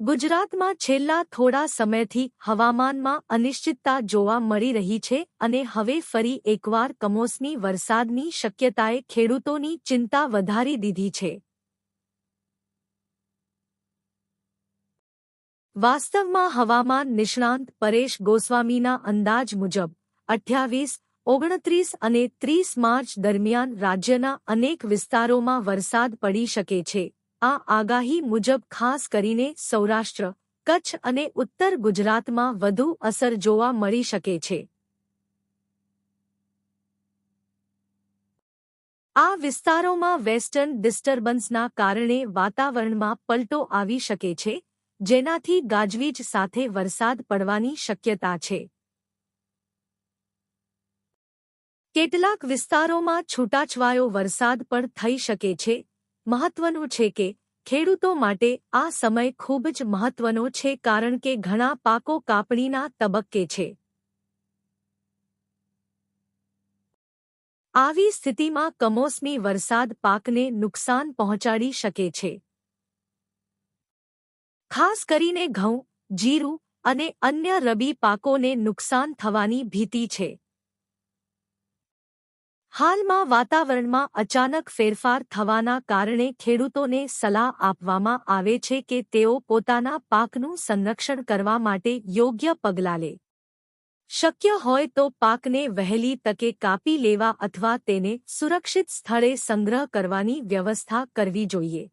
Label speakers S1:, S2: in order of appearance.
S1: ગુજરાતમાં છેલ્લા થોડા સમયથી હવામાનમાં અનિશ્ચિતતા જોવા મળી રહી છે અને હવે ફરી એકવાર કમોસમી વરસાદની શક્યતાએ ખેડૂતોની ચિંતા વધારી દીધી છે. વાસ્તવમાં હવામાન નિષ્ણાંત પરેશ ગોસ્વામીના અંદાજ મુજબ 28, 29 અને 30 માર્ચ દરમિયાન રાજ્યના અનેક વિસ્તારોમાં વરસાદ પડી શકે છે. આ આગાહી મુજબ ખાસ કરીને સૌરાષ્ટ્ર, કચ્છ અને ઉત્તર ગુજરાતમાં વધુ અસર જોવા મળી શકે છે. આ વિસ્તારોમાં વેસ્ટર્ન ડિસ્ટર્બન્સના કારણે વાતાવરણમાં પલટો આવી શકે છે, જેનાથી ગાજવીજ સાથે વરસાદ પડવાની શક્યતા છે. કેટલાક વિસ્તારોમાં છૂટાછવાયો વરસાદ પણ થઈ શકે છે. મહત્વનું છે કે ખેડૂતો માટે આ સમય ખૂબ જ મહત્વનો છે કારણ કે ઘણા પાકો કાપણીના તબક્કે છે. આવી સ્થિતિમાં કમોસમી વરસાદ પાકને નુકસાન પહોંચાડી શકે છે. ખાસ કરીને ઘઉં, જીરું અને અન્ય રબી પાકોને નુકસાન થવાની ભીતિ છે. હાલમાં વાતાવરણમાં અચાનક ફેરફાર થવાના કારણે ખેડૂતોને સલાહ આપવામાં આવે છે કે તેઓ પોતાના પાકનું સંરક્ષણ કરવા માટે યોગ્ય પગલાં લે. શક્ય હોય તો પાકને વહેલી તકે કાપી લેવા અથવા તેને સુરક્ષિત સ્થળે સંગ્રહ કરવાની વ્યવસ્થા કરવી જોઈએ.